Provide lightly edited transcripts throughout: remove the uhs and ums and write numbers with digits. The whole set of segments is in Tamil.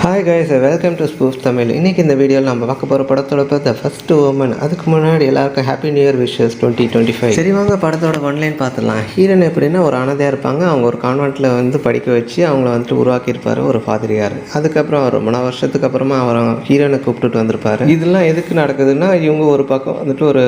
Hi guys, welcome to spoof Tamil. இன்றைக்கி இந்த வீடியோவில் நம்ம பார்க்க போகிற படத்தோட த ஃபர்ஸ்ட் உமன். அதுக்கு முன்னாடி எல்லாருக்கும் ஹாப்பி நியூ இயர் விஷஸ் 2025. சரி வாங்க படத்தோட ஒன்லைன் பார்த்துடலாம். ஹீரோன் எப்படின்னா ஒரு அனாதையாக இருப்பாங்க. அவங்க ஒரு கான்வென்ட்டில் வந்து படிக்க வச்சு அவங்கள வந்துட்டு உருவாக்கியிருப்பார் ஒரு ஃபாதரியார். அதுக்கப்புறம் ரொம்ப வருஷத்துக்கு அப்புறமா அவர் ஹீரோனை கூப்பிட்டுட்டு வந்திருப்பார். இதெல்லாம் எதுக்கு நடக்குதுன்னா, இவங்க ஒரு பக்கம் வந்துட்டு ஒரு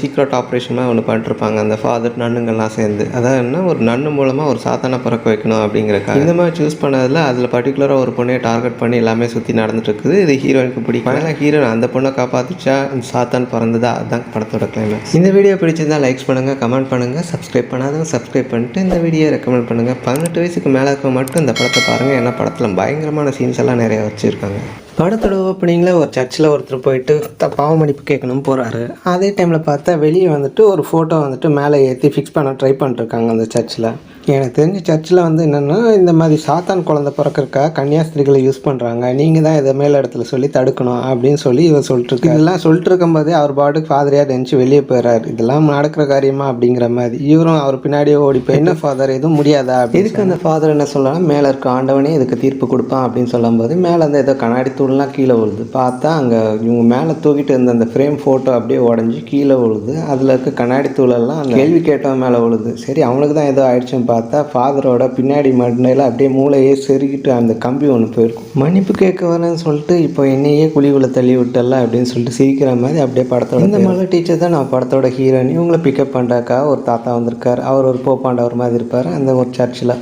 சீக்ரெட் ஆப்ரேஷனாக ஒன்று பண்ணிருப்பாங்க அந்த ஃபாதர் நன்னுங்கள்லாம் சேர்ந்து. அதாவது என்ன, ஒரு நன்னு மூலமாக ஒரு சாத்தானை பிறக்க வைக்கணும் அப்படிங்கிறக்காக இந்த மாதிரி சூஸ் பண்ணதில் அதில் பர்டிகுலராக ஒரு பொண்ணையை டார்கெட் பண்ணி எல்லாமே சுற்றி நடந்துட்டு இருக்குது. இது ஹீரோயினுக்கு பிடிக்கும். அதனால் ஹீரோயின் அந்த பொண்ணை காப்பாற்றிச்சா சாத்தான் பிறந்ததா, அதுதான் படத்தோட கிளைமேக்ஸ். இந்த வீடியோ பிடிச்சிருந்தா லைக்ஸ் பண்ணுங்கள், கமெண்ட் பண்ணுங்கள், சப்ஸ்கிரைப் பண்ணாதவங்க சப்ஸ்கிரைப் பண்ணிட்டு இந்த வீடியோ ரெக்கமெண்ட் பண்ணுங்கள். 18 வயசுக்கு மேலே இருக்க மட்டும் இந்த படத்தை பாருங்கள். ஏன்னா படத்தில் பயங்கரமான சீன்ஸ் எல்லாம் நிறையா வச்சுருக்காங்க. படத்தோட ஓப்பனிங்கில் ஒரு சர்ச்சில் ஒருத்தர் போயிட்டு பாவ மன்னிப்பு கேட்கணும் போகிறாரு. அதே டைமில் பார்த்தா வெளியே வந்துட்டு ஒரு ஃபோட்டோ வந்துட்டு மேலே ஏற்றி ஃபிக்ஸ் பண்ண ட்ரை பண்ணிருக்காங்க அந்த சர்ச்சில். எனக்கு தெரிஞ்ச சர்ச்சில் வந்து என்னென்னா, இந்த மாதிரி சாத்தான் குழந்தை பிறக்கிறக்காக கன்னியாஸ்திரிகளை யூஸ் பண்ணுறாங்க, நீங்கள் தான் இதை மேல் இடத்துல சொல்லி தடுக்கணும் அப்படின்னு சொல்லி இவர் சொல்லிட்டுருக்கு. இதெல்லாம் சொல்லிட்டு இருக்கும்போதே அவர் பாட்டுக்கு ஃபாதரையாக நினச்சி வெளியே போயிடறாரு. இதெல்லாம் நடக்கிற காரியமா அப்படிங்கிற மாதிரி. இவரும் அவர் பின்னாடியே ஓடி போய், என்ன ஃபாதர் எதுவும் முடியாதா, இதுக்கு அந்த ஃபாதர் என்ன சொல்லலாம், மேலே இருக்க ஆண்டவனே இதுக்கு தீர்ப்பு கொடுப்பான் அப்படின்னு சொல்லும்போது மேலே வந்து ஏதோ கண்ணாடி தூள்லாம் கீழே விழுது. பார்த்தா அங்கே இவங்க மேலே தூக்கிட்டு இருந்த அந்த ஃப்ரேம் ஃபோட்டோ அப்படியே உடஞ்சி கீழே விழுது. அதில் இருக்க கண்ணாடி தூளெல்லாம் அந்த கேள்வி கேட்டவன் மேலே விழுது. சரி, அவனுக்கு தான் ஏதோ ஆயிடுச்சுன்னு பார்த்தா ஃபாதரோட பின்னாடி மண்டையில் அப்படியே மூளையே செருகிட்டு அந்த கம்பி ஒன்று போயிருக்கும். மன்னிப்பு கேட்க வரேன்னு சொல்லிட்டு இப்போ என்னையே குழிவுல தள்ளி விட்டல அப்படின்னு சொல்லிட்டு சிரிக்கிற மாதிரி அப்படியே படத்தோட இந்த மலை டீச்சர் தான் நான் படத்தோட ஹீரோயின். இவங்களை பிக்கப் பண்ணுறக்காக ஒரு தாத்தா வந்திருக்கார். அவர் ஒரு போப்பாண்டவர் மாதிரி இருப்பார். அந்த ஒரு சர்ச்சில்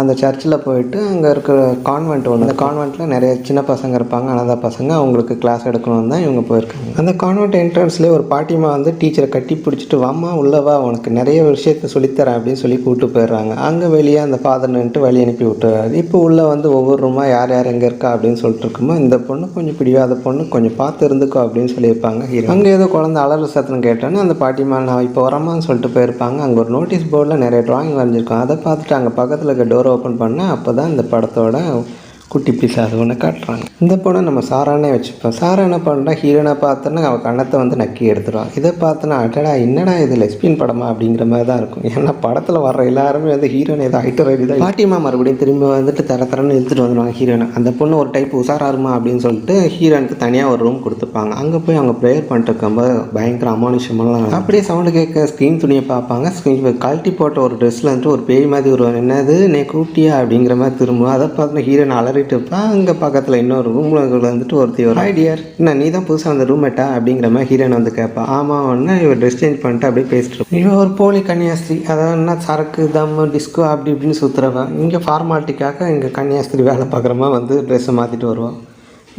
அந்த சர்ச்சில் போயிட்டு அங்கே இருக்கிற கான்வென்ட் ஒன்று, அந்த கான்வென்ட்டில் நிறைய சின்ன பசங்க இருப்பாங்க, அனாதை பசங்க. அவங்களுக்கு கிளாஸ் எடுக்கணும்னு தான் இவங்க போயிருக்காங்க. அந்த கான்வென்ட் என்ட்ரன்ஸ்லேயே ஒரு பாட்டிமா வந்து டீச்சரை கட்டி பிடிச்சிட்டு, வாம்மா உள்ளவா, உனக்கு நிறைய விஷயத்த சொல்லித்தரேன் அப்படின்னு சொல்லி கூப்பிட்டு போயிடுறாங்க. அங்கே வெளியே அந்த ஃபாதர் நின்றுட்டு வழி அனுப்பி விட்டுறாரு. இப்போ உள்ளே வந்து ஒவ்வொரு ரூமாக யார் யார் எங்கே இருக்கா அப்படின்னு சொல்லிட்டு இருக்குமோ, இந்த பொண்ணு கொஞ்சம் பிடிவாத பொண்ணு, கொஞ்சம் பார்த்து இருந்துக்கோ அப்படின்னு சொல்லியிருப்பாங்க ஹீரோ. அங்கே ஏதோ குழந்தை அலறு சத்தம் கேட்டோன்னு அந்த பாட்டிமா நான் இப்போ வரமான்னு சொல்லிட்டு போயிருப்பாங்க. அங்கே ஒரு நோட்டீஸ் போர்டில் நிறைய ட்ராயிங் வரைஞ்சிருக்கோம். அதை பார்த்துட்டு அங்கே பக்கத்தில் இருக்க டோர் ஓப்பன் பண்ணால் அப்போ தான் இந்த படத்தோட குட்டி பீஸ் அது ஒன்று காட்டுறாங்க. இந்த பொண்ணை நம்ம சாரானே வச்சுப்போம். சாரா என்ன பண்ணுறா, ஹீரோனை பார்த்தோன்னா அவள் கண்ணத்தை வந்து நக்கி எடுத்துருவான். இதை பார்த்தோன்னா அட்டடா என்னடா இது லெஸ்பியன் படமா அப்படிங்கிற மாதிரி தான் இருக்கும். ஏன்னா படத்தில் வர்ற எல்லாருமே வந்து ஹீரோனை ஏதோ ஹைட்டர் ரெடி தான். பாட்டிமா மறுபடியும் திரும்பி வந்துட்டு தரன்னு இழுத்துட்டு வந்துடுவாங்க ஹீரோனை. அந்த பொண்ணு ஒரு டைப் உசாராருமா அப்படின்னு சொல்லிட்டு ஹீரோனுக்கு தனியாக ஒரு ரூம் கொடுத்துருப்பாங்க. அங்கே போய் அவங்க ப்ரேயர் பண்ணிட்டு இருக்கும்போது பயங்கர அமானுஷமெல்லாம் அப்படியே சவுண்டு கேட்க ஸ்க்ரீன் துணியை பார்ப்பாங்க. ஸ்க்ரீன் கழட்டி போட்ட ஒரு ட்ரெஸ்ஸில் வந்துட்டு ஒரு பேய் மாதிரி வருவாங்க. என்னது நீ கூப்பிட்டியா அப்படிங்கிற மாதிரி திரும்பும். அதை பார்த்தோன்னா ஹீரோனை அலறிட்டு இருப்பான். அங்கே பக்கத்தில் இன்னொரு ரூமில் வந்துட்டு ஒருத்தி ஒரு ஐடியார், என்ன நீ தான் புதுசாக அந்த ரூம்மேட்டா அப்படிங்கிற மாதிரி ஹீரோன் வந்து கேட்பா. ஆமாம் ஒன்று இவர் ட்ரெஸ் சேஞ்ச் பண்ணிட்டு அப்படியே பேசிட்டு இருப்போம். இவன் ஒரு போலி கன்னியாஸ்திரி, அதாவது என்ன சரக்கு தம்மு டிஸ்கோ அப்படி இப்படின்னு சுற்றுறவன். இங்கே ஃபார்மாலிட்டிக்காக இங்கே கன்னியாஸ்திரி வேலை பார்க்குறமா வந்து ட்ரெஸ்ஸை மாற்றிட்டு வருவான்.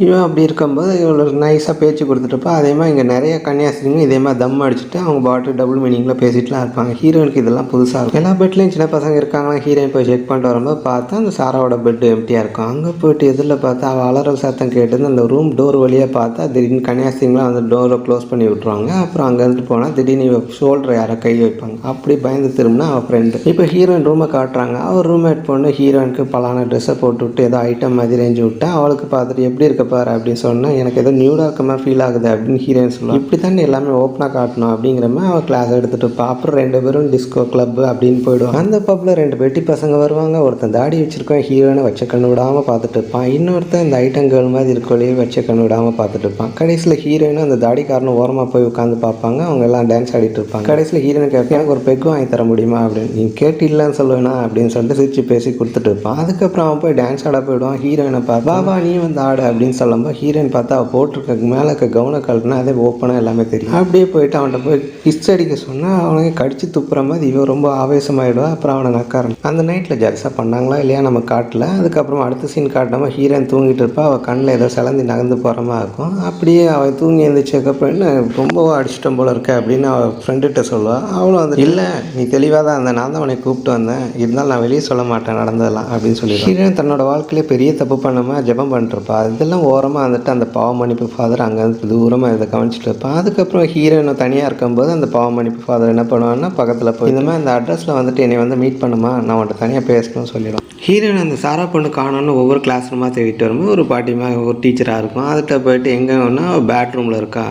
இவன் அப்படி இருக்கும்போது இவ்வளோ நைஸாக பேச்சு கொடுத்துட்டுப்பா. அதே மாதிரி இங்கே நிறைய கன்னியாஸ்திரிங்க இதே மாதிரி தம் அடிச்சுட்டு அவங்க பாட்டு டபுள் மீனிங்கில் பேசிட்டுலாம் இருப்பாங்க. ஹீரோனுக்கு இதெல்லாம் புதுசாக இருக்கும். எல்லா பெட்லேயும் சின்ன பசங்க இருக்காங்களா, ஹீரோயின் போய் செக் பண்ணிட்டு வரும்போது பார்த்தா அந்த சாராவோட பெட் எம்டியாக இருக்கும். அங்கே போய்ட்டு எதில் பார்த்தா அவள் அலறல் சத்தம் கேட்டு அந்த ரூம் டோர் வழியாக பார்த்தா திடீர்னு கன்னியாஸ்திரிங்களாம் அந்த டோரை க்ளோஸ் பண்ணி விட்ருவாங்க. அப்புறம் அங்கே இருந்துட்டு போனால் திடீர்னு இவன் ஷோல்டரை யாரை கை வைப்பாங்க. அப்படி பயந்து திரும்பினா அவள் ஃப்ரெண்டு. இப்போ ஹீரோயின் ரூமை காட்டுறாங்க. அவர் ரூம்மேட் பொண்ணு ஹீரோயினுக்கு பலான ட்ரெஸ்ஸை போட்டு விட்டு ஏதோ ஐட்டம் மாதிரி ரேஞ்சு விட்டா அவளுக்கு பார்த்துட்டு எப்படி இருக்க பாரு அப்படின்னு சொன்னால் எனக்கு ஏதோ நியூடாக இருக்க மாதிரி ஃபீல் ஆகுது அப்படின்னு ஹீரோயின் சொல்லுவாள். இப்படி தானே எல்லாமே ஓப்பனாக காட்டணும் அப்படிங்கிற மாதிரி அவள் கிளாஸ் எடுத்துகிட்டு இருப்பாள். அப்புறம் 2 பேரும் டிஸ்கோ கிளப் அப்படின்னு போயிடுவாங்க. அந்த பப்பில் 2 பெட்டி பசங்க வருவாங்க. ஒருத்தன் தாடி வச்சிருக்கோம், ஹீரோயினை வச்ச கண்ணு விடாமல் பார்த்துட்டு இருப்பான். இன்னொருத்தன் இந்த ஐட்டம் கேர்ள் மாதிரி இருக்கோலையே வச்ச கண்ணு விடாமல் பார்த்துட்டு இருப்பான். கடைசியில் ஹீரோயினும் அந்த தாடிக்காரனும் ஓரமாக போய் உட்காந்து பார்ப்பாங்க. அவங்க எல்லாம் டான்ஸ் ஆடிட்டு இருப்பாங்க. கடைசியில் ஹீரோயின் கேட்க எனக்கு ஒரு பெக் வாங்கி தர முடியுமா அப்படின்னு. நீ கேட்டு இல்லைன்னு சொல்லுவேனா அப்படின்னு சொல்லிட்டு சிரிச்சு பேசி கொடுத்துட்டு இருப்பான். அதுக்கப்புறம் அவன் போய் டான்ஸ் ஆட போயிடுவான். ஹீரோயினை பார்த்து பாபா நீ வந்து ஆடு அப்படின்னு சொல்லும்போது ஹீரோயின் பார்த்தா அவள் போட்டிருக்க மேலே இருக்க கவுனை கழட்டினா அதே ஓப்பனாக எல்லாமே தெரியும். அப்படியே போயிட்டு அவன்கிட்ட போய் கிஸ் அடிக்க சொன்னால் அவனுக்கு கடிச்சு துப்புற மாதிரி இவன் ரொம்ப ஆவேசமாகிடுவான். அப்புறம் அவனை நக்காரன். அந்த நைட்டில் ஜல்ஸாக பண்ணாங்களா இல்லையா நம்ம காட்டல. அதுக்கப்புறம் அடுத்த சீன் காட்டாமல் ஹீரோயின் தூங்கிட்டு இருப்பா. அவள் கண்ணில் ஏதோ சிலந்தி நகர்ந்து போகிற மாதிரி இருக்கும். அப்படியே அவள் தூங்கி எழுந்திரிச்சதுக்கப்புறம் என்ன ரொம்ப அடிச்சிட்டம் போல இருக்க அப்படின்னு அவள் ஃப்ரெண்டுகிட்ட சொல்லுவாள். அவளும் வந்து இல்லை நீ தெளிவாக தான் அந்த நான் தான் அவனை கூப்பிட்டு வந்தேன், இருந்தாலும் நான் வெளியே சொல்ல மாட்டேன் நடந்ததெல்லாம் அப்படின்னு சொல்லி ஹீரோயின் தன்னோட வாழ்க்கையிலே பெரிய தப்பு பண்ணாமல் ஜெபம் பண்ணிட்டுருப்பா. இதெல்லாம் ஓரமாக வந்துட்டு அந்த பாவ மன்னிப்பு ஃபாதர் அங்கேருந்து தூரமாக இதை கவனிச்சுட்டு இருப்பான். அதுக்கப்புறம் ஹீரோயினை தனியாக இருக்கும்போது அந்த பாவ மன்னிப்பு ஃபாதர் என்ன பண்ணுவான்னா பக்கத்தில் போய் இந்த மாதிரி அந்த அட்ரஸில் வந்துட்டு என்னை வந்து மீட் பண்ணுமா, நான் அவன்கிட்ட தனியாக பேசணும்னு சொல்லிடும். ஹீரோயின் அந்த சாரா பொண்ணு காணோன்னு ஒவ்வொரு கிளாஸ் ரூமாக தேடிட்டு வரும்போது ஒரு பாட்டிமா ஒரு டீச்சராக இருக்கும். அதுகிட்ட போயிட்டு எங்கன்னா பேட்ரூமில் இருக்கா,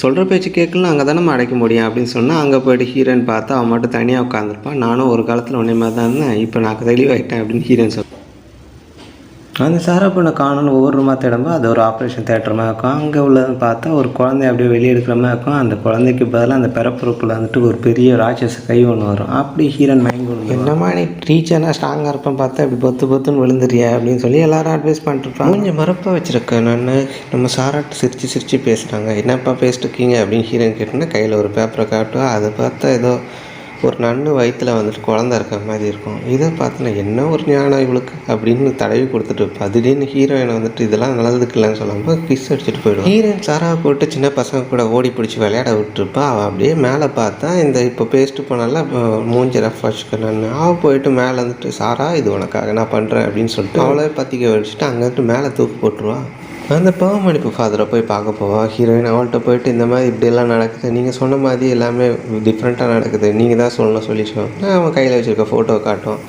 சொல்கிற பேச்சு கேட்கலாம் அங்கே தானே நம்ம அடைக்க முடியும் அப்படின்னு சொன்னால் அங்கே போய்ட்டு ஹீரோயின் பார்த்தா அவன் மட்டும் தனியாக உட்காந்துருப்பான். நானும் ஒரு காலத்தில் ஒன்றே மாதிரி தான் இருந்தேன், இப்போ நான் தெளிவாகிட்டேன் அப்படின்னு ஹீரோயின் சொல்லுவேன். அந்த சாரா பொண்ணை காணோன்னு ஒவ்வொரு ரூமாக தேடும்போது அது ஒரு ஆப்ரேஷன் தேட்டர் மாதிரி இருக்கும். அங்கே உள்ளதுன்னு பார்த்தா ஒரு குழந்தை அப்படியே வெளியே எடுக்கிற மாதிரி இருக்கும். அந்த குழந்தைக்கு பதிலாக அந்த பிறப்புறுப்பில் வந்துட்டு ஒரு பெரிய ராட்சச கை ஒன்று வரும். அப்படி ஹீரோன் மயங்கி என்னம்மா நீ டீச்சர்னா ஸ்ட்ராங்காக இருப்பேன் பார்த்தா இப்படி பொத்துன்னு விழுந்துறியா அப்படின்னு சொல்லி எல்லாரும் அட்வைஸ் பண்ணிட்டுருப்பாங்க. கொஞ்சம் மறப்பாக வச்சுருக்கேன் நான். நம்ம சாராட்டு சிரித்து பேசுகிறாங்க. என்னப்பா பேசிட்டு இருக்கீங்க அப்படின்னு ஹீரோயின் கேட்டோன்னா கையில் ஒரு பேப்பரை காட்டுவா. அதை பார்த்தா ஏதோ ஒரு நன்னு வயிற்றில் வந்துட்டு குழந்த இருக்கிற மாதிரி இருக்கும். இதை பார்த்து என்ன ஒரு ஞானம் இவளுக்கு அப்படின்னு தடவி கொடுத்துட்டு இருப்பா. திடீர்னு ஹீரோயினை வந்துட்டு இதெல்லாம் நல்லதுக்கு இல்லைன்னு சொல்லாமல் கிஸ் அடிச்சுட்டு போயிடும். ஹீரோயின் சாராவை போட்டு சின்ன பசங்க கூட ஓடி பிடிச்சி விளையாட விட்டுருப்பா. அவள் அப்படியே மேலே பார்த்தா இந்த இப்போ பேஸ்ட்டு போனால மூஞ்சி ரஃப் வச்சுக்கணுன்னு அவள் போயிட்டு மேலே வந்துட்டு சாரா இது உனக்காக நான் பண்ணுறேன் அப்படின்னு சொல்லிட்டு அவளை பற்றிக்க வச்சுட்டு அங்கேட்டு மேலே தூக்கி போட்டுருவான். அந்த பாவமன்னிப்பு ஃபாதரை போய் பார்க்க போவான் ஹீரோயின். அவள்கிட்ட போயிட்டு இந்த மாதிரி இப்படியெல்லாம் நடக்குது, நீங்கள் சொன்ன மாதிரி எல்லாமே டிஃப்ரெண்ட்டாக நடக்குது, நீங்கள் தான் சொல்லணும் சொல்லிச்சோம். அவன் கையில் வச்சுருக்க ஃபோட்டோவை காட்டும்.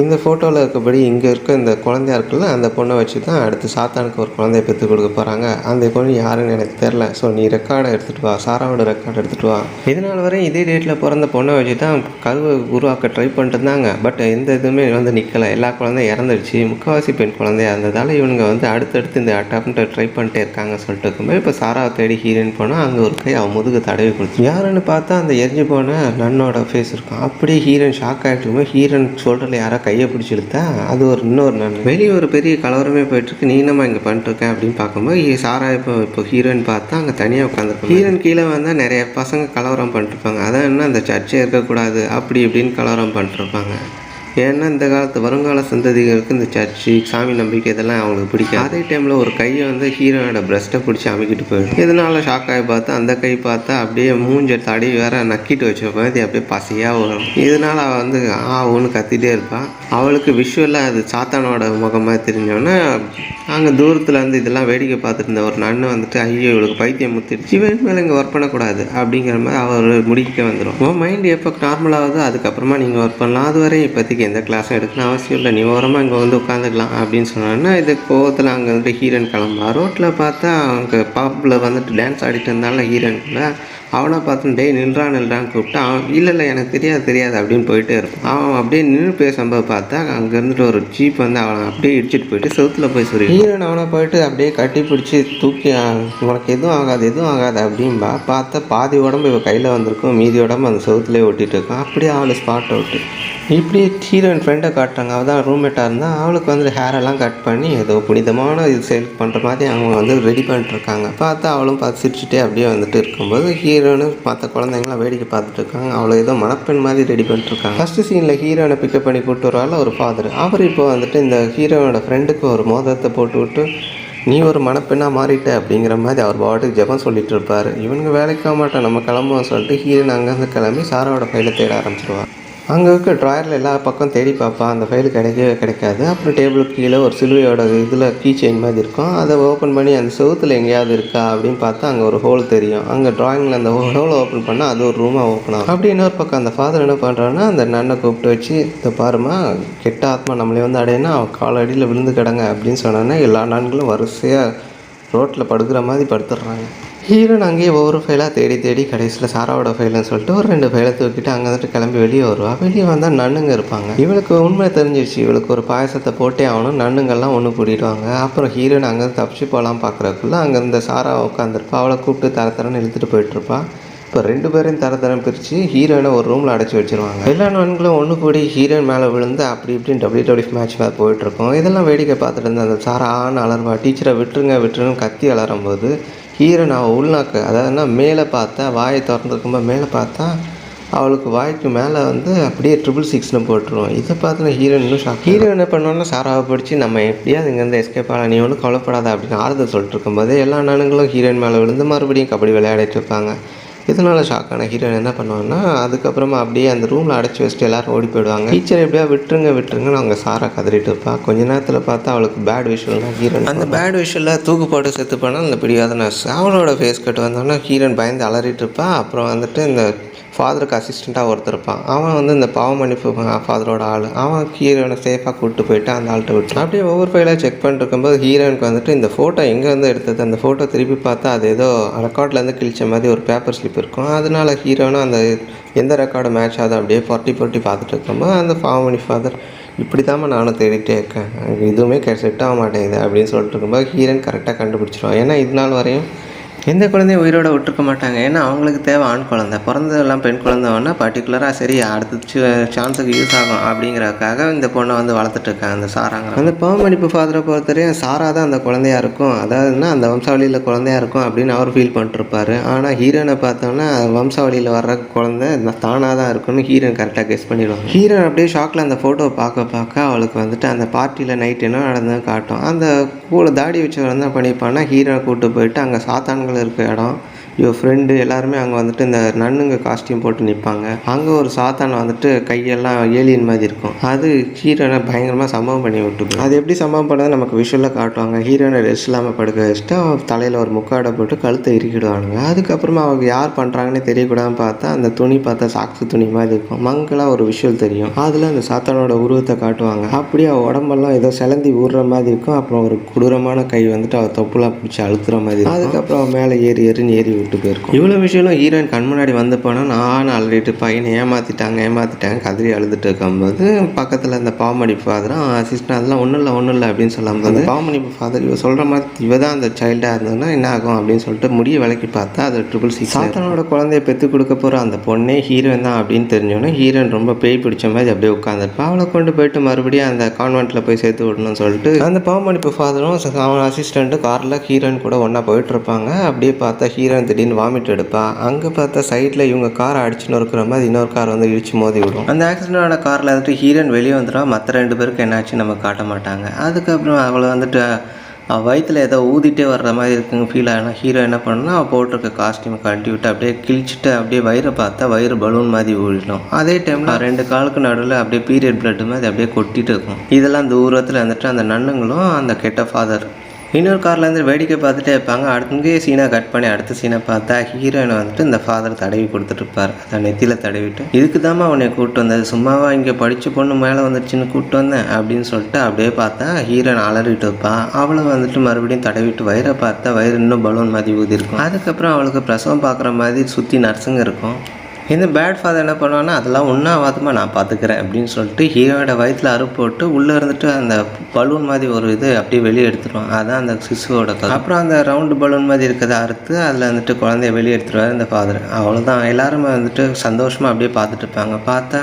இந்த ஃபோட்டோவில் இருக்கபடி இங்கே இருக்க இந்த குழந்தையா இருக்குல்ல அந்த பொண்ணை வச்சு தான் அடுத்து சாத்தானுக்கு ஒரு குழந்தைய பெற்று கொடுக்க போகிறாங்க. அந்த பொண்ணு யாருன்னு எனக்கு தெரில. ஸோ நீ ரெக்கார்டை எடுத்துகிட்டு வா, சாராவோட ரெக்கார்டு எடுத்துகிட்டு வா. இதனால் வரை இதே டேட்டில் பிறந்த பொண்ணை வச்சு தான் கருவை உருவாக்க ட்ரை பண்ணிட்டு இருந்தாங்க. பட் எந்த இதுவுமே வந்து நிற்கலை. எல்லா குழந்தையும் இறந்துடுச்சு. முக்கால்வாசி பெண் குழந்தையா இருந்ததால் இவனுங்க வந்து அடுத்தடுத்து இந்த அட்டம்ப்ட்டை ட்ரை பண்ணிட்டே இருக்காங்க சொல்லிட்டு இருக்கும்போது இப்போ சாராவை தேடி ஹீரோயின் போனால் அங்கே ஒரு கை அவன் முதுகு தடவி கொடுத்து யாருன்னு பார்த்தா அந்த எரிஞ்சு போன நன்னோட ஃபேஸ் இருக்கும். அப்படியே ஹீரோயின் ஷாக் ஆகிட்டு ஹீரோயின் சொல்கிறல யாரா கையை பிடிச்சி இழுத்தா அது ஒரு இன்னொரு நான் வெளியே ஒரு பெரிய கலவரமே போயிட்டுருக்கு. நீ என்னம்மா இங்கே பண்ணிட்டுருக்கேன் அப்படின்னு பார்க்கும்போது சாரா இப்போ ஹீரோயின் பார்த்தா அங்கே தனியாக உட்காந்துருப்பாங்க. ஹீரோயின் கீழே வந்தால் நிறைய பசங்க கலவரம் பண்ணிட்டுருப்பாங்க. அதான் என்ன அந்த சர்ச்சே இருக்கக்கூடாது அப்படி இப்படின்னு கலவரம் பண்ணிட்டுருப்பாங்க. ஏன்னா இந்த காலத்து வருங்கால சந்ததிகளுக்கு இந்த சர்ச்சு சாமி நம்பிக்கை இதெல்லாம் அவங்களுக்கு பிடிக்கும். அதே டைமில் ஒரு கையை வந்து ஹீரோனோட பிரஸ்ட்டை பிடிச்சி அமைக்கிட்டு போயிடும். இதனால ஷாக் ஆகி பார்த்தா அந்த கை பார்த்தா அப்படியே மூஞ்ச தடி வேற நக்கிட்டு வச்சப்போ அது அப்படியே பசியாக வரும். இதனால அவள் வந்து ஒன்று கத்திட்டே இருப்பாள். அவளுக்கு விஷுவலாக அது சாத்தானோட முகமாக தெரிஞ்சோன்னா அங்கே தூரத்தில் வந்து இதெல்லாம் வேடிக்கை பார்த்துட்டு இருந்த ஒரு நன்னு வந்துட்டு ஐயோ இவளுக்கு பைத்தியம் முத்திடுச்சு, இவன் மேலே இங்கே ஒர்க் பண்ணக்கூடாது அப்படிங்கிற மாதிரி அவர் முடிக்க வந்துடும். உன் மைண்ட் எப்போ நார்மல் ஆகுதோ அதுக்கப்புறமா நீங்கள் ஒர்க் பண்ணலாம். அது வரை இப்போதைக்கு எந்த கிளாஸும் எடுக்கணும் அவசியம் இல்லை, நீ ஓரமாக இங்கே வந்து உட்காந்துக்கலாம் அப்படின்னு சொன்னான்னா இது கோவத்தில் அங்கே வந்துட்டு ஹீரோயின் கிளம்பா. ரோட்டில் பார்த்தா அவங்க பப்பில் வந்துட்டு டான்ஸ் ஆடிட்டு இருந்தாலும் ஹீரோயின்குள்ள அவனை பார்த்து டே நில்றான்னு கூப்பிட்டு அவன் இல்லை எனக்கு தெரியாது அப்படின்னு போயிட்டே இருப்பான். அவன் அப்படியே நின்று பேசும்போது பார்த்தா அங்கே இருந்துட்டு ஒரு ஜீப் வந்து அவனை அப்படியே இடிச்சிட்டு போயிட்டு செவுத்தில் போய் சொல்லி ஹீரோயின் அவனை போயிட்டு அப்படியே கட்டி பிடிச்சி தூக்கி உனக்கு எதுவும் ஆகாது அப்படின்பா. பார்த்தா பாதி உடம்பு இவன் கையில் வந்திருக்கும், மீதி உடம்பு அந்த செவுத்துலேயே ஒட்டிகிட்டு இருக்கான். அப்படியே அவளை ஸ்பாட் அவுட்டு. இப்படி ஹீரோயின் ஃப்ரெண்டை காட்டுறாங்க. அவள் தான் ரூம்மேட்டாக இருந்தால் அவளுக்கு வந்து ஹேரெல்லாம் கட் பண்ணி ஏதோ புனிதமான இது சேல் பண்ணுற மாதிரி அவங்க வந்து ரெடி பண்ணிட்டுருக்காங்க. பார்த்தா அவளும் பார்த்து சிரிச்சுட்டே அப்படியே வந்துட்டு இருக்கும்போது ஹீரோனு மற்ற குழந்தைங்களாம் வேடிக்கை பார்த்துட்டு இருக்காங்க. அவளை ஏதோ மணப்பெண் மாதிரி ரெடி பண்ணிட்டுருக்காங்க. ஃபஸ்ட்டு சீனில் ஹீரோனை பிக்கப் பண்ணி கூப்பிட்டு வரவால ஒரு ஃபாதர். அவர் இப்போ வந்துட்டு இந்த ஹீரோனோட ஃப்ரெண்டுக்கு ஒரு மோதிரத்தை போட்டு விட்டு நீ ஒரு மணப்பெண்ணாக மாறிட்ட அப்படிங்கிற மாதிரி அவர் பாட்டுக்கு ஜெபம் சொல்லிட்டு இருப்பார். இவனுங்க வேலைக்காக மாட்டோம் நம்ம கிளம்புவோம் சொல்லிட்டு ஹீரோன் அங்கேருந்து கிளம்பி சாராவோட ஃபைலை தேட ஆரம்பிச்சிடுவார். அங்கே இருக்க ட்ராயரில் எல்லா பக்கம் தேடி பார்ப்பா. அந்த ஃபைல் கிடைக்காது. அப்புறம் டேபிளுக்கு கீழே ஒரு சிலுவையோட இதில் கீ செயின் மாதிரி இருக்கும். அதை ஓப்பன் பண்ணி அந்த செவுத்தில் எங்கேயாவது இருக்கா அப்படின்னு பார்த்தா அங்கே ஒரு ஹோல் தெரியும். அங்கே ட்ராயிங்கில் அந்த ஹோலை ஓப்பன் பண்ணால் அது ஒரு ரூமாக ஓப்பன் ஆகும். அப்படி இன்னொரு பக்கம் அந்த ஃபாதர் என்ன பண்ணுறான்னா அந்த நன்னை கூப்பிட்டு வச்சு இதை பாருமா கெட்ட ஆத்மா நம்மளே வந்து அடையினா அவன் காலடியில் விழுந்து கிடங்க அப்படின்னு சொன்னோன்னா எல்லா நான்களும் வரிசையாக ரோட்டில் படுக்கிற மாதிரி படுத்துடுறாங்க. ஹீரோன் அங்கேயே ஒவ்வொரு ஃபைலாக தேடி கடைசியில் சாராவோட ஃபைல்னு சொல்லிட்டு ஒரு 2 ஃபைலை தூக்கிட்டு அங்கே வந்துட்டு கிளம்பி வெளியே வருவா. வெளியே வந்தால் நன்னுங்க இருப்பாங்க. இவளுக்கு உண்மை தெரிஞ்சிருச்சு. இவளுக்கு ஒரு பாயசத்தை போட்டே ஆகணும். நன்னுங்கள்லாம் ஒன்று கூட்டிடுவாங்க. அப்புறம் ஹீரோன் அங்கேருந்து தப்பிச்சு போகலாம் பார்க்குறதுக்குள்ளே அங்கே இந்த சாரா உட்காந்துருப்பா. அவளை கூப்பிட்டு தரத்தரன்னு இழுத்துட்டு போயிட்டுருப்பா. இப்போ 2 பேரையும் தரத்தரம் பிரித்து ஹீரோயினை ஒரு ரூமில் அடைச்சி வச்சுருவாங்க. எல்லா நன்களும் ஒன்று கூடி ஹீரோயின் மேலே விழுந்து அப்படி இப்படின்னு WWF மேட்ச் வேறு போயிட்டுருக்கோம். இதெல்லாம் வேடிக்கை பார்த்துட்டு இருந்த அந்த சாரா அலர்வா டீச்சரை விட்டுருங்க கத்தி அலறும்போது ஹீரோயின் அவள் உள்நாக்கு அதாவதுனா மேலே பார்த்தா வாயை திறந்துருக்கும்போது மேலே பார்த்தா அவளுக்கு வாய்க்கு மேலே வந்து அப்படியே 666ன்னு போட்டுருவோம். இதை பார்த்து ஹீரோயின் இன்னும் ஷாக். ஹீரோயின் என்ன பண்ணோன்னா சாராவை பிடிச்சி நம்ம எப்படியாவது இங்கேருந்து எஸ்கேப் ஆகலாம், நீ ஒன்றும் கவலைப்படாத அப்படின்னு ஆறுதல் சொல்லிட்டு இருக்கும்போது எல்லா நானுங்களும் ஹீரோயின் மேலே விழுந்து மறுபடியும் கபடி விளையாடிட்டு இருப்பாங்க. இதனால் ஷாக்கான ஹீரோயின் என்ன பண்ணுவாங்கன்னா அதுக்கப்புறமா அப்படியே அந்த ரூமில் அடைச்சி வச்சுட்டு எல்லோரும் ஓடி போயிடுவாங்க. டீச்சர் எப்படியா விட்டுருங்கன்னு அவங்க சாரா கதறிட்டு இருப்பா. கொஞ்ச நேரத்தில் பார்த்தா அவளுக்கு பேட் விஷுவல் தான் ஹீரோயின். அந்த பேட் விஷுவலில் தூக்கு போட்டு செத்து போனால் அந்த பிடிவாத நர்ஸ் அவளோட ஃபேஸ் கட் வந்தோன்னா ஹீரோயின் பயந்து அலறிட்டு இருப்பா. அப்புறம் வந்துட்டு இந்த ஃபாதருக்கு அசிஸ்டண்ட்டாக ஒருத்தர் இருப்பான். அவன் வந்து இந்த பாவமன்னிப்பு ஃபாதரோட ஆள். அவன் ஹீரோயினை சேஃபாக கூப்பிட்டு போயிட்டு அந்த ஆள்கிட்ட விட்டு அப்படியே ஒவ்வொரு ஃபைலாக செக் பண்ணிட்டு இருக்கும்போது ஹீரோயினுக்கு வந்துட்டு இந்த ஃபோட்டோ எங்கேருந்து எடுத்தது அந்த ஃபோட்டோ திருப்பி பார்த்தா அது ஏதோ ரெக்கார்ட்லேருந்து கிழிச்ச மாதிரி ஒரு பேப்பர் ஸ்லிப் இருக்கும். அதனால ஹீரோயினும் அந்த எந்த ரெக்கார்டு மேட்ச் ஆகுது அப்படியே பொட்டி பார்த்துட்டு இருக்கும்போது அந்த பாவமணி ஃபாதர் இப்படி தான் நானும் தேடிட்டே இருக்கேன், எதுவுமே செட் ஆக மாட்டேங்குது அப்படின்னு சொல்லிட்டு இருக்கும்போது ஹீரோயின் கரெக்டாக கண்டுபிடிச்சிருவான். ஏன்னா இது நாள் வரையும் எந்த குழந்தையும் உயிரோட விட்டுருக்க மாட்டாங்க. ஏன்னா அவங்களுக்கு தேவை ஆண் குழந்தை, பிறந்ததெல்லாம் பெண் குழந்தைன்னா பர்டிகுலராக சரி அடுத்த சான்ஸுக்கு யூஸ் ஆகும் அப்படிங்கிறதுக்காக இந்த பொண்ணை வந்து வளர்த்துட்ருக்காங்க அந்த சாராங்க. அந்த பாவமடிப்பு ஃபாதரை பொறுத்தவரையும் சாரா தான் அந்த குழந்தையா இருக்கும், அதாவதுன்னா அந்த வம்சாவளியில் குழந்தையா இருக்கும் அப்படின்னு அவர் ஃபீல் பண்ணிட்டுருப்பாரு. ஆனால் ஹீரோனை பார்த்தோன்னா வம்சாவளியில் வர்ற குழந்தை தானாக தான் இருக்குன்னு ஹீரோன் கரெக்டாக கெஸ் பண்ணிடுவாங்க. ஹீரோன் அப்படியே ஷாக்கில் அந்த ஃபோட்டோவை பார்க்க அவளுக்கு வந்துட்டு அந்த பார்ட்டியில் நைட் என்ன நடந்ததுன்னு காட்டும். அந்த கூட தாடி வச்சவர் என்ன பண்ணிப்பான்னா ஹீரோனை கூப்பிட்டு போயிட்டு அங்கே சாத்தான்கள் இருக்க இடம், இவன் ஃப்ரெண்டு எல்லாருமே அங்கே வந்துட்டு இந்த நன்னுங்க காஸ்டியூம் போட்டு நிற்பாங்க. அங்கே ஒரு சாத்தான் வந்துட்டு கையெல்லாம் ஏலியன் மாதிரி இருக்கும். அது ஹீரோனை பயங்கரமாக சம்பவம் பண்ணி விட்டுருக்கு. அது எப்படி சம்பவம் பண்ணது நமக்கு விஷுவலாக காட்டுவாங்க. ஹீரோனை ரெஸ்ட் இல்லாமல் படுக்க வச்சுட்டு தலையில் ஒரு முக்காடை போட்டு கழுத்தை இறுக்கிடுவானுங்க. அதுக்கப்புறமா அவங்க யார் பண்ணுறாங்கன்னு தெரியக்கூடாதுன்னு பார்த்தா அந்த துணி பார்த்தா சாக்ஸு துணி மாதிரி இருக்கும். மங்களாக ஒரு விஷுவல் தெரியும். அதில் அந்த சாத்தானோட உருவத்தை காட்டுவாங்க. அப்படியே அவள் உடம்பெல்லாம் ஏதோ சிலந்தி ஊறுற மாதிரி இருக்கும். அப்புறம் ஒரு கொடூரமான கை வந்துட்டு அவள் தொப்புலாம் பிடிச்சி அழுத்துற மாதிரி. அதுக்கப்புறம் அவள் மேலே ஏறி விட்டு போயிருக்கும். இவ்வளோ விஷயம் ஹீரோயின் கண் முன்னாடி வந்து போனால் நான் அழுதுட்டு பையனை ஏமாற்றிட்டாங்க கதறி அழுதுட்டு இருக்கும்போது பக்கத்தில் இந்த பாவமணி ஃபாதரும் அசிஸ்டன்ட் அதெல்லாம் ஒன்றும் இல்லை அப்படின்னு சொல்லும்போது பாவமணி ஃபாதர் இவ சொல்கிற மாதிரி இவ தான் அந்த சைல்டாக இருந்ததுன்னா என்ன ஆகும் அப்படின்னு சொல்லிட்டு முடிய விலைக்கு பார்த்தா அது 666 சாத்தானோட குழந்தைய பெற்று கொடுக்க போகிற அந்த பொண்ணே ஹீரோயின் தான் அப்படின்னு தெரிஞ்சோன்னே ஹீரோயின் ரொம்ப பேய் பிடிச்ச மாதிரி அப்படியே உட்காந்துருப்பா. அவளை கொண்டு போயிட்டு மறுபடியும் அந்த கான்வென்ட்டில் போய் சேர்த்து விடணும்னு சொல்லிட்டு அந்த பாவமணிப்பு ஃபாதரும் அவன் அசிஸ்டண்ட்டு காரில் ஹீரோயின் கூட ஒன்றா போயிட்டு இருப்பாங்க. அப்படியே பார்த்தா ஹீரோயின் திடீர்னு வாமிட் எடுப்பா. அங்கே பார்த்தா சைடில் இவங்க காரை அடிச்சுன்னு இருக்கிற மாதிரி இன்னொரு கார் வந்து இடிச்சு மோதி விடும். அந்த ஆக்சிடென்டான காரில் வந்துட்டு ஹீரோயின் வெளியே வந்துடும். மற்ற 2 பேருக்கு என்னாச்சு நம்ம காட்ட மாட்டாங்க. அதுக்கப்புறம் அவளை வந்துட்டு வயிற்றில் ஏதோ ஊதிட்டே வர்ற மாதிரி இருக்குங்க ஃபீல் ஆகினா ஹீரோ என்ன பண்ணணும்னா அவள் போட்டிருக்க காஸ்டியூமை கழட்டி விட்டு அப்படியே கிழிச்சிட்டு அப்படியே வயிறை பார்த்தா வயிறு பலூன் மாதிரி ஊழிடும். அதே டைமில் 2 காலுக்கு நடுவில் அப்படியே பீரியட் பிளட் மாதிரி அப்படியே கொட்டிட்டு இருக்கும். இதெல்லாம் தூரத்தில் வந்துட்டு அந்த நன்னுங்களும் அந்த கெட்ட ஃபாதர் இன்னொரு கார்லேருந்து வேடிக்கை பார்த்துட்டே இருப்பாங்க. அடுத்த சீனை கட் பண்ணி அடுத்த சீனை பார்த்தா ஹீரோயினை வந்துட்டு இந்த ஃபாதர் தடவி கொடுத்துட்ருப்பார். அதை நெத்தியில் தடவிட்டு இதுக்கு தாம்மா அவனை கூப்பிட்டு வந்தது, சும்மாவா இங்கே படித்த பொண்ணு மேலே வந்துருச்சுன்னு கூப்பிட்டு வந்தேன் அப்படின்னு சொல்லிட்டு அப்படியே பார்த்தா ஹீரோயின் அலறிட்டு இருப்பான். அவளை வந்துட்டு மறுபடியும் தடவிட்டு வயிறை பார்த்தா வயிறு இன்னும் பலூன் மாதிரி ஊதி இருக்கும். அதுக்கப்புறம் அவளுக்கு பிரசவம் பார்க்குற மாதிரி சுற்றி நர்ஸுங்க இருக்கும். இந்த பேட் ஃபாதர் என்ன பண்ணுவான்னா அதெல்லாம் ஒன்றாவாதமாக நான் பார்த்துக்கிறேன் அப்படின்னு சொல்லிட்டு ஹீரோயோட வயிற்றில் அறுப்பு போட்டு உள்ளே இருந்துட்டு அந்த பலூன் மாதிரி ஒரு இது அப்படியே வெளியே எடுத்துருவான். அதுதான் அந்த சிசுவோட கதை. அப்புறம் அந்த ரவுண்டு பலூன் மாதிரி இருக்கிறத அறுத்து அதில் வந்துட்டு குழந்தைய வெளியே எடுத்துருவார் இந்த ஃபாதர். அவ்வளோதான், எல்லாருமே வந்துட்டு சந்தோஷமாக அப்படியே பார்த்துட்டு இருப்பாங்க. பார்த்தா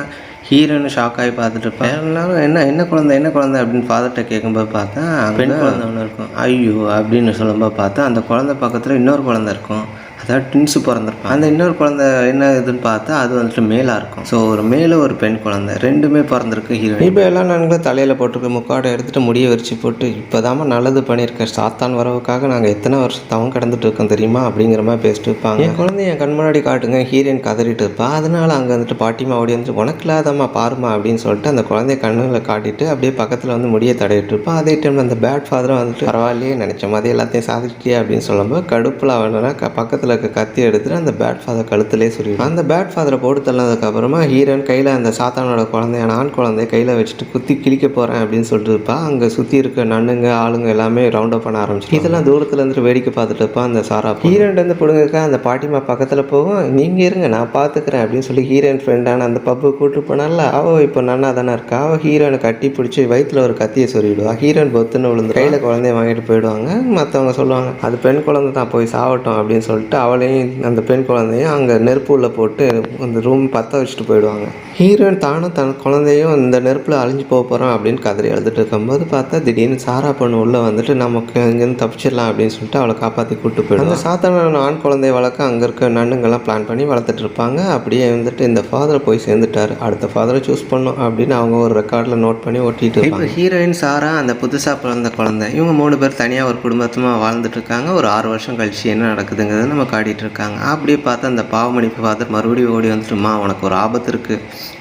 ஹீரோன்னு ஷாக் ஆகி பார்த்துட்டு இருப்பேன். எல்லாரும் என்ன குழந்தை அப்படின்னு ஃபாதர்கிட்ட கேட்கும்போது பார்த்தா பெண் குழந்தை ஒன்று இருக்கும். ஐயோ அப்படின்னு சொல்லும்போது பார்த்தா அந்த குழந்தை பக்கத்தில் இன்னொரு குழந்தை இருக்கும். அதாவது ட்வின்ஸு பிறந்திருப்பான். அந்த இன்னொரு குழந்தை என்ன இதுன்னு பார்த்தா அது வந்துட்டு மேலாக இருக்கும். ஸோ ஒரு மேலே ஒரு பெண் குழந்தை 2மே பிறந்திருக்கு ஹீரோயின். இப்போ எல்லாம் நாங்களும் தலையில் போட்டிருக்க முக்காடை எடுத்துகிட்டு முடிய வரிச்சு போட்டு இப்போதாம நல்லது பண்ணியிருக்கேன், சாத்தான் வரவுக்காக நாங்கள் எத்தனை வருஷம் தவம் கடந்துட்டு இருக்கோம் தெரியுமா அப்படிங்கிற மாதிரி பேசிட்டு இருப்பாங்க. என் குழந்தை என் கண் முன்னாடி காட்டுங்க ஹீரோயின் கதறிட்டு இருப்பா. அதனால அங்கே வந்துட்டு பாட்டிமா ஓடி வந்துட்டு உனக்கு இல்லாதம்மா பாருமா அப்படின்னு சொல்லிட்டு அந்த குழந்தைய கண்ணுகளை காட்டிட்டு அப்படியே பக்கத்தில் வந்து முடிய தடையிட்டு இருப்பான். அதே டைமில் அந்த பேட் ஃபாதரும் வந்துட்டு பரவாயில்லையே நினச்ச மாதிரி எல்லாத்தையும் சாதிச்சிட்டியே அப்படின்னு சொல்லும்போது கடுப்பில் வேணும்னா பக்கத்தில் கத்தி எடுத்துட்டு அந்த பேட் ஃபாதர் கழுத்திலே சொல்லிடும். அந்த பேட் ஃபாதரை போட்டு தள்ளதுக்கு அப்புறமா ஹீரோயின் கையில் அந்த சாத்தானோட குழந்தையான ஆண் குழந்தைய கையில் வச்சுட்டு குத்தி கிழிக்க போகிறேன் அப்படின்னு சொல்லிட்டு இருப்பா. அங்கே சுற்றி இருக்க நன்னுங்க ஆளுங்க எல்லாமே ரவுண்ட் அப் பண்ண ஆரம்பிச்சு. இதெல்லாம் தூரத்தில் இருந்து வேடிக்கை பார்த்துட்டு இருப்பான் அந்த சாரா. ஹீரோயின் பிடுங்க அந்த பாட்டிமா பக்கத்தில் போகும். நீங்கள் இருங்க நான் பார்த்துக்கிறேன் அப்படின்னு சொல்லி ஹீரோயின் ஃப்ரெண்டான அந்த பப்பு கூட்டு போனால அவள் இப்போ நன்னா தானே இருக்கா. அவள் ஹீரோனை கட்டி பிடிச்சி வயிற்றில் ஒரு கத்தியை சொல்லிவிடுவா. ஹீரோயின் பொத்துன்னு விழுந்து கையில் குழந்தைய வாங்கிட்டு போயிடுவாங்க. மற்றவங்க சொல்லுவாங்க அது பெண் குழந்தை தான் போய் சாவட்டும் அப்படின்னு சொல்லிட்டு அவளையும் அந்த பெண் குழந்தையும் அங்கே நெருப்பு உள்ள போட்டு அந்த ரூம் பற்ற வச்சுட்டு போயிடுவாங்க. ஹீரோயின் தானும் தன் குழந்தையும் இந்த நெருப்பில் அழிஞ்சு போக போகிறோம் அப்படின்னு கதறி எழுதிட்டு இருக்கும்போது பார்த்தா திடீர்னு சாரா பொண்ணு உள்ளே வந்துட்டு நமக்கு இங்கேருந்து தப்பிச்சிடலாம் அப்படின்னு சொல்லிட்டு அவளை காப்பாற்றி கூப்பிட்டு போயிடும். அந்த சாத்தான ஆண் குழந்தைய வளர்க்க அங்கே இருக்க நன்னுங்கெல்லாம் பிளான் பண்ணி வளர்த்துட்டு இருப்பாங்க. அப்படியே வந்துட்டு இந்த ஃபாதரை போய் சேர்ந்துட்டார், அடுத்த ஃபாதரை சூஸ் பண்ணும் அப்படின்னு அவங்க ஒரு ரெக்கார்டில் நோட் பண்ணி ஒட்டிட்டு இருப்பாங்க. ஹீரோயின் சாரா அந்த புதுசாக பிறந்த குழந்தை இவங்க 3 பேர் தனியாக ஒரு குடும்பத்தமாக வாழ்ந்துட்டு இருக்காங்க. ஒரு 6 வருஷம் கழிச்சு என்ன நடக்குதுங்கிறத நம்ம காட்டிட்டு இருக்காங்க. அப்படியே பார்த்தா அந்த பாவமணிப்பு ஃபாதர் மறுபடியும் ஓடி வந்துட்டுமா உனக்கு ஒரு ஆபத்து இருக்குது,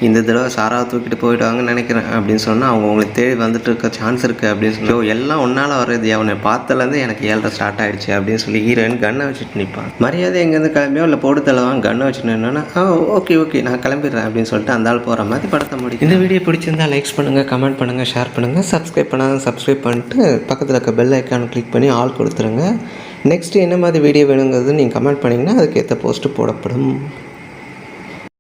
இந்த தடவை சாராவை தூக்கிட்டு போயிடுவாங்கன்னு நினைக்கிறேன் அப்படின்னு சொன்னால் அவங்க உங்களுக்கு தேடி வந்துட்டு இருக்க சான்ஸ் இருக்குது அப்படின்னு சொல்லி எல்லாம் ஒன்றால் வர்றது அவனை பார்த்தலேருந்து எனக்கு 7:30 ஸ்டார்ட் ஆகிடுச்சு அப்படின்னு சொல்லி ஹீரோயின் கண்ணை வச்சுட்டு நிற்பான். மரியாதை எங்கேருந்து கிளம்பியோ இல்லை போட்டு தள்ளவாங்க கண்ணை வச்சுட்டு என்னன்னா ஓகே நான் கிளம்பிடுறேன் அப்படின்னு சொல்லிட்டு அந்த ஆள் போகிற மாதிரி படத்தை முடியும். இந்த வீடியோ பிடிச்சிருந்தா லைக்ஸ் பண்ணுங்கள், கமெண்ட் பண்ணுங்கள், ஷேர் பண்ணுங்கள், சப்ஸ்கிரைப் பண்ணாங்க சப்ஸ்கிரைப் பண்ணிட்டு பக்கத்தில் இருக்க பெல் ஐக்கான் கிளிக் பண்ணி ஆல் கொடுத்துருங்க. நெக்ஸ்ட்டு என்ன மாதிரி வீடியோ வேணுங்கிறது நீங்கள் கமெண்ட் பண்ணிங்கன்னா அதுக்கேற்ற போஸ்ட்டு போடப்படும்.